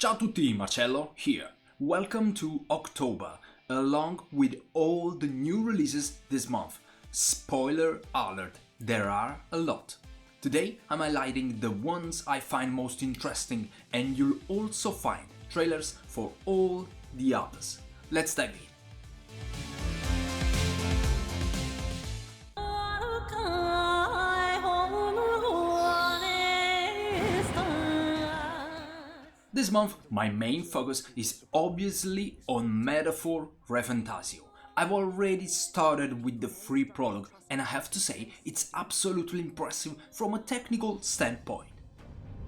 Ciao a tutti, Marcello here. Welcome to October, along with all the new releases this month. Spoiler alert, there are a lot. Today I'm highlighting the ones I find most interesting, and you'll also find trailers for all the others. Let's dive in. This month, my main focus is obviously on Metaphor ReFantazio. I've already started with the free prologue, and I have to say it's absolutely impressive from a technical standpoint.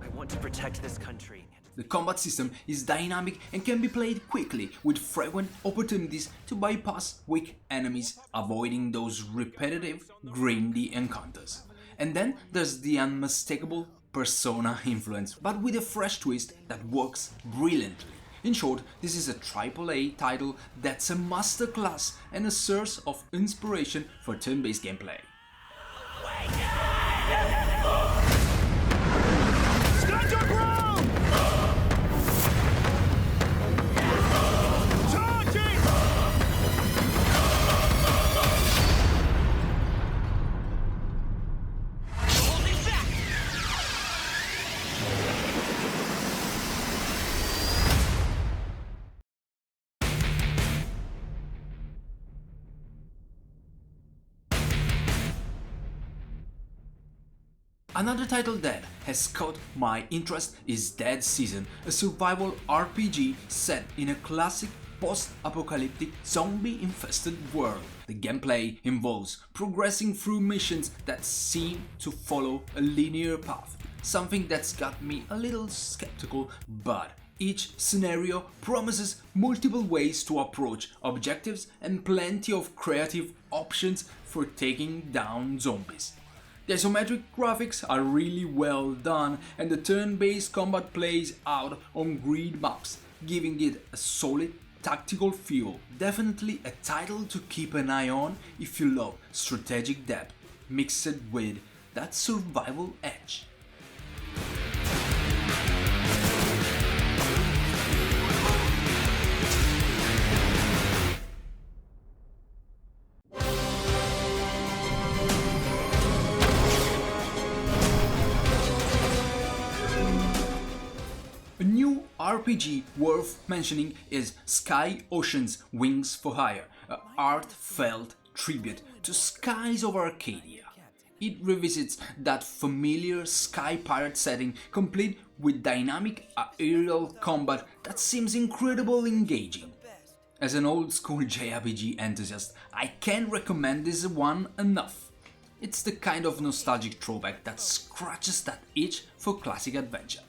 I want to protect this country. The combat system is dynamic and can be played quickly, with frequent opportunities to bypass weak enemies, avoiding those repetitive, grindy encounters. And then there's the unmistakable Persona influence, but with a fresh twist that works brilliantly. In short, this is a AAA title that's a masterclass and a source of inspiration for turn-based gameplay. Stand your ground! Charging! Holding back! Another title that has caught my interest is Dead Season, a survival RPG set in a classic post-apocalyptic zombie-infested world. The gameplay involves progressing through missions that seem to follow a linear path, something that's got me a little skeptical, but each scenario promises multiple ways to approach objectives and plenty of creative options for taking down zombies. The isometric graphics are really well done, and the turn-based combat plays out on grid maps, giving it a solid tactical feel. Definitely a title to keep an eye on if you love strategic depth mixed with that survival edge. A new RPG worth mentioning is Sky Ocean's Wings for Hire, a heartfelt tribute to Skies of Arcadia. It revisits that familiar sky pirate setting, complete with dynamic aerial combat that seems incredibly engaging. As an old school JRPG enthusiast, I can't recommend this one enough. It's the kind of nostalgic throwback that scratches that itch for classic adventure.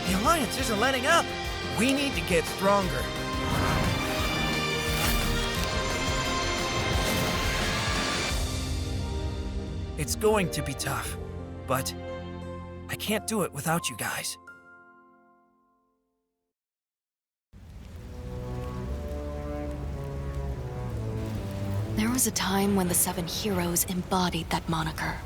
The Alliance isn't letting up. We need to get stronger. It's going to be tough, but I can't do it without you guys. There was a time when the Seven Heroes embodied that moniker.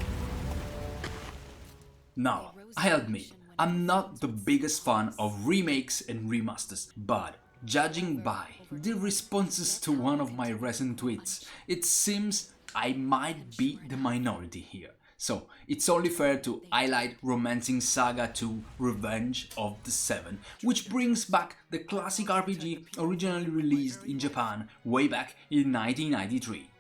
Now, I admit, I'm not the biggest fan of remakes and remasters, but judging by the responses to one of my recent tweets, it seems I might be the minority here. So, it's only fair to highlight Romancing Saga 2 Revenge of the Seven, which brings back the classic RPG originally released in Japan way back in 1993.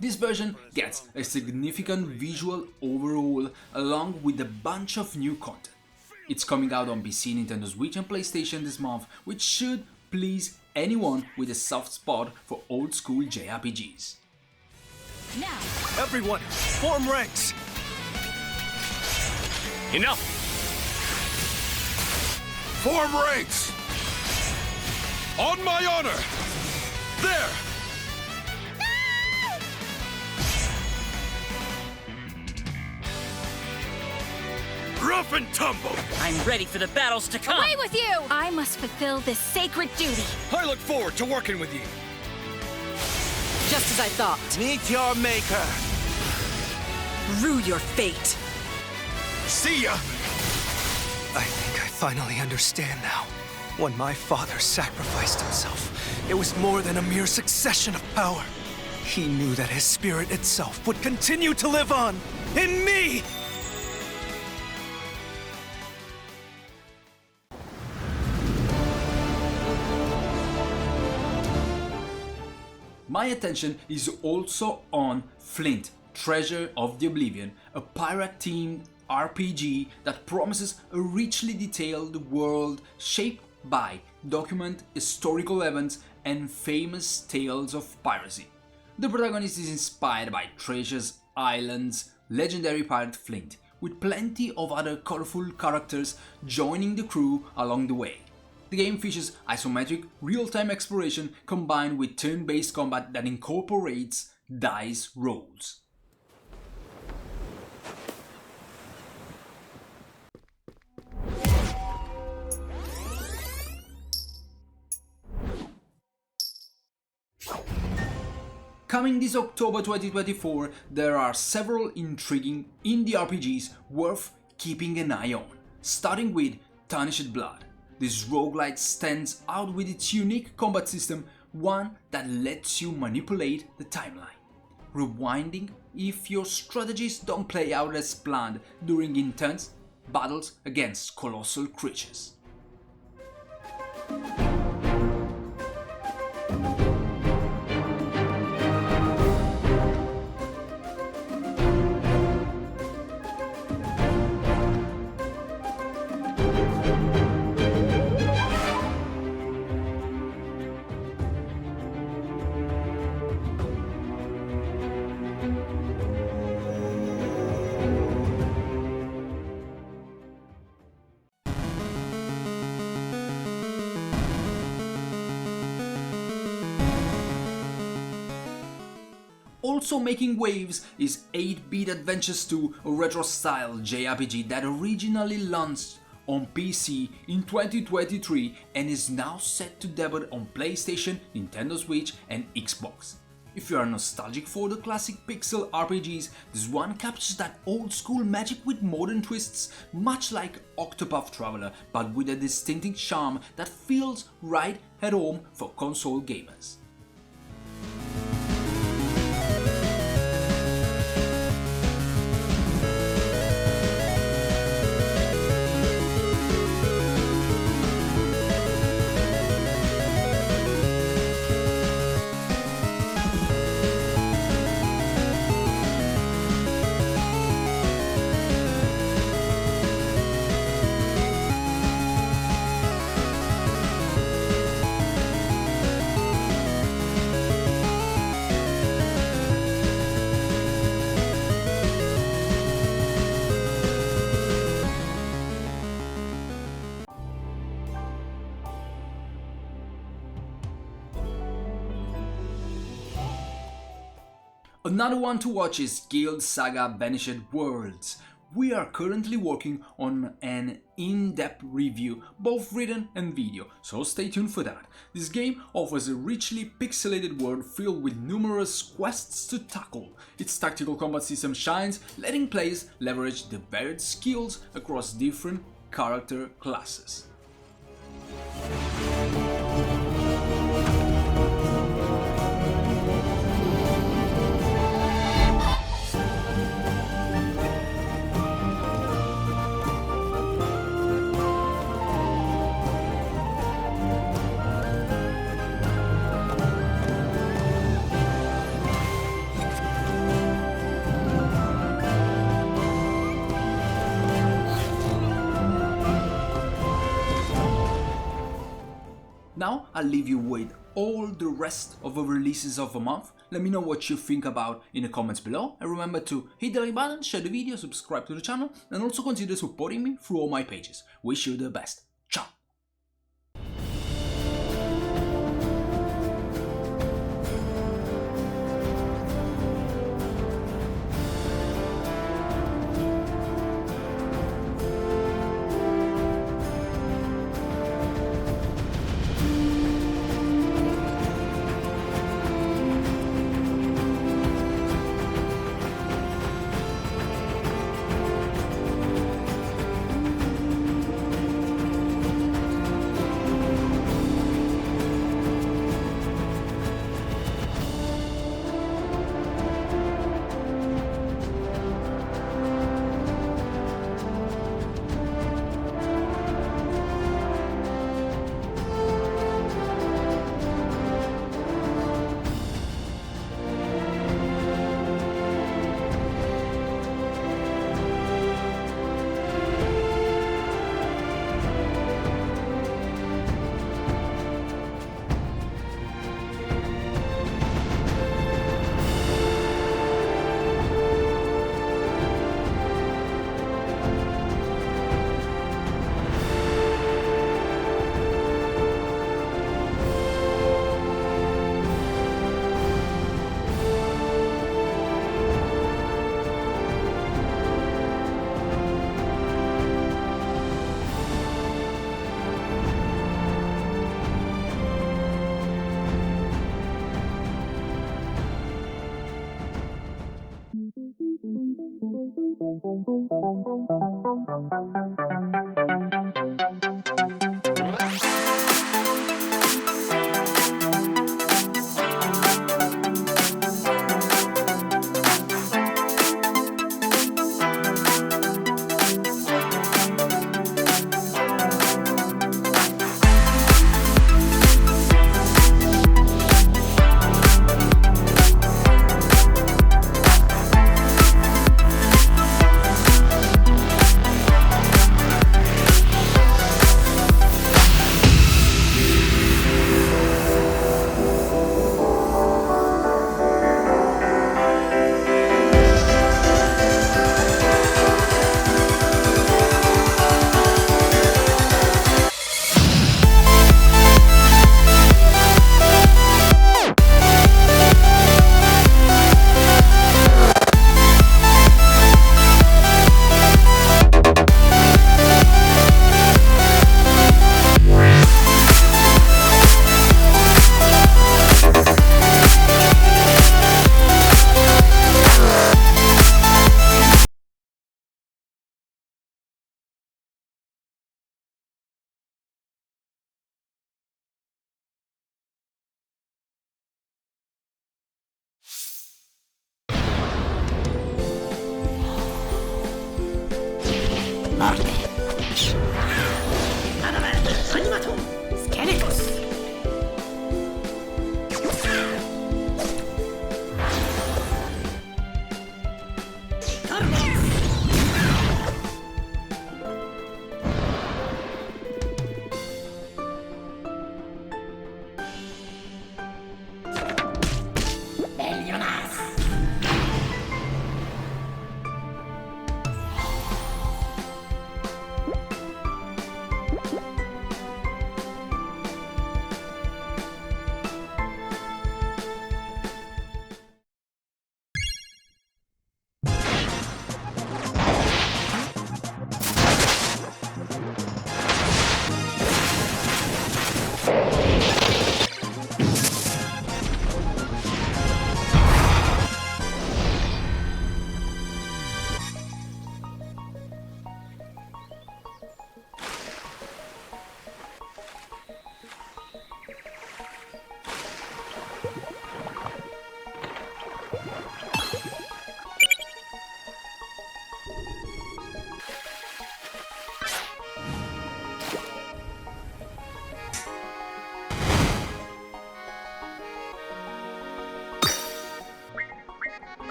This version gets a significant visual overhaul along with a bunch of new content. It's coming out on PC, Nintendo Switch and PlayStation this month, which should please anyone with a soft spot for old school JRPGs. Now, Everyone, form ranks! enough! Form ranks! On my honor! There! Rough and tumble! I'm ready for the battles to come! Away with you! I must fulfill this sacred duty. I look forward to working with you. Just as I thought. Meet your maker. Rue your fate. See ya! I think I finally understand now. When my father sacrificed himself, it was more than a mere succession of power. He knew that his spirit itself would continue to live on, in me! My attention is also on Flint, Treasure of the Oblivion, a pirate-themed RPG that promises a richly detailed world shaped by documented historical events and famous tales of piracy. The protagonist is inspired by Treasure's Island's legendary pirate Flint, with plenty of other colorful characters joining the crew along the way. The game features isometric, real-time exploration combined with turn-based combat that incorporates dice rolls. Coming this October 2024, there are several intriguing indie RPGs worth keeping an eye on, starting with Tarnished Blood. This roguelite stands out with its unique combat system, one that lets you manipulate the timeline, rewinding if your strategies don't play out as planned during intense battles against colossal creatures. Also making waves is 8-Bit Adventures 2, a retro-style JRPG that originally launched on PC in 2023 and is now set to debut on PlayStation, Nintendo Switch and Xbox. If you are nostalgic for the classic pixel RPGs, this one captures that old school magic with modern twists, much like Octopath Traveler, but with a distinctive charm that feels right at home for console gamers. Another one to watch is Guild Saga Vanished Worlds. We are currently working on an in-depth review, both written and video, so stay tuned for that. This game offers a richly pixelated world filled with numerous quests to tackle. Its tactical combat system shines, letting players leverage the varied skills across different character classes. Now I'll leave you with all the rest of the releases of the month. Let me know what you think about in the comments below, and remember to hit the like button, share the video, subscribe to the channel, and also consider supporting me through all my pages. Wish you the best. Ciao!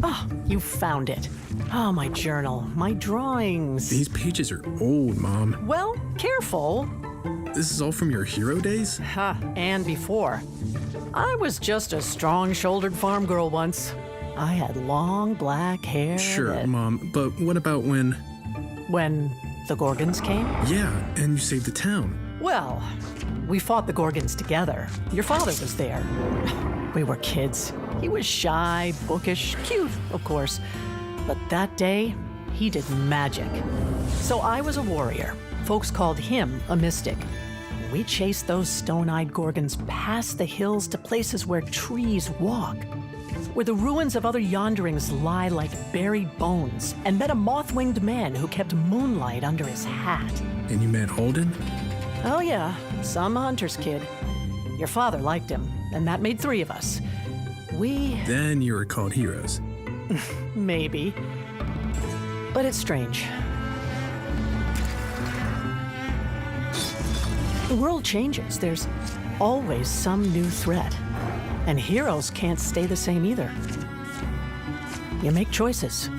Oh, you found it. Oh, my journal, my drawings. These pages are old, Mom. Well, careful. This is all from your hero days? Ha, and before. I was just a strong-shouldered farm girl once. I had long black hair. Sure, Mom, but what about when... When the Gorgons came? Yeah, and you saved the town. Well, we fought the Gorgons together. Your father was there. We were kids. He was shy, bookish, cute, of course. But that day, he did magic. So I was a warrior. Folks called him a mystic. We chased those stone-eyed Gorgons past the hills to places where trees walk, where the ruins of other Yonderings lie like buried bones, and met a moth-winged man who kept moonlight under his hat. And you met Holden? Oh yeah, some hunter's kid. Your father liked him, and that made 3 of us. Then you were called heroes. Maybe. But it's strange. The world changes. There's always some new threat. And heroes can't stay the same either. You make choices.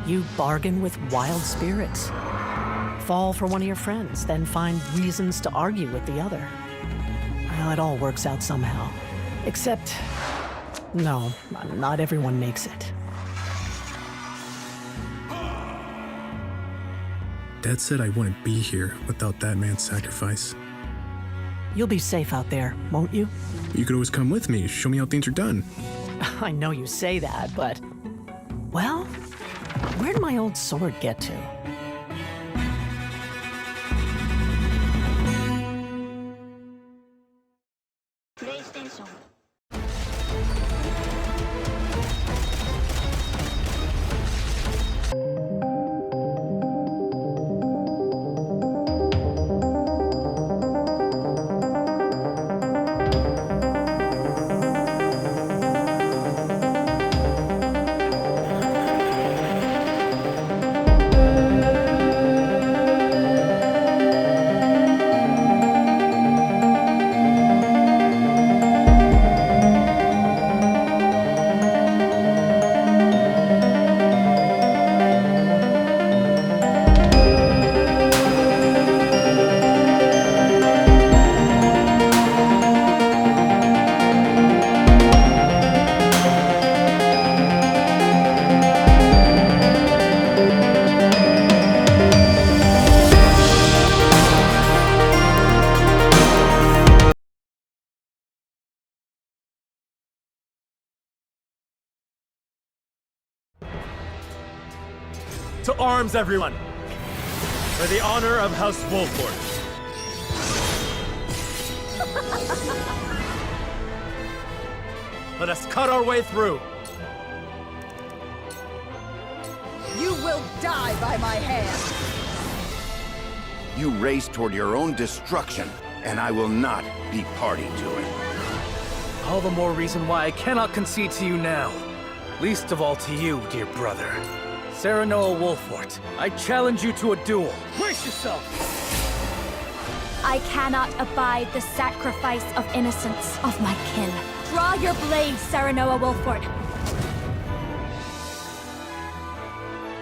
You bargain with wild spirits. Fall for one of your friends, then find reasons to argue with the other. Well, it all works out somehow. Except, no, not everyone makes it. Dad said I wouldn't be here without that man's sacrifice. You'll be safe out there, won't you? You could always come with me, show me how things are done. I know you say that, but... Well, where'd my old sword get to? PlayStation. To arms, everyone! For the honor of House Wolford. Let us cut our way through. You will die by my hand! You race toward your own destruction, and I will not be party to it. All the more reason why I cannot concede to you now. Least of all to you, dear brother. Serenoa Wolfort, I challenge you to a duel. Brace yourself! I cannot abide the sacrifice of innocence of my kin. Draw your blade, Serenoa Wolfort.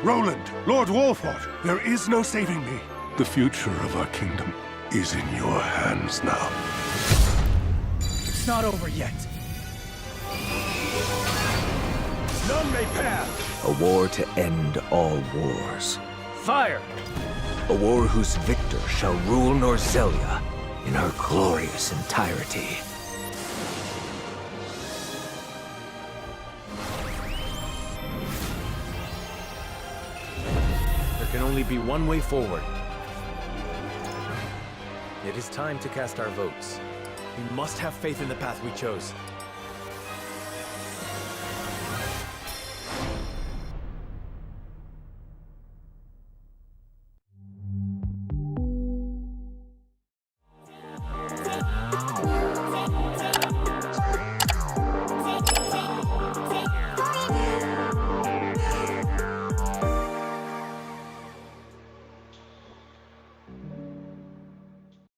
Roland, Lord Wolfort, there is no saving me. The future of our kingdom is in your hands now. It's not over yet. None may pass! A war to end all wars. Fire! A war whose victor shall rule Norzelia in her glorious entirety. There can only be one way forward. It is time to cast our votes. We must have faith in the path we chose.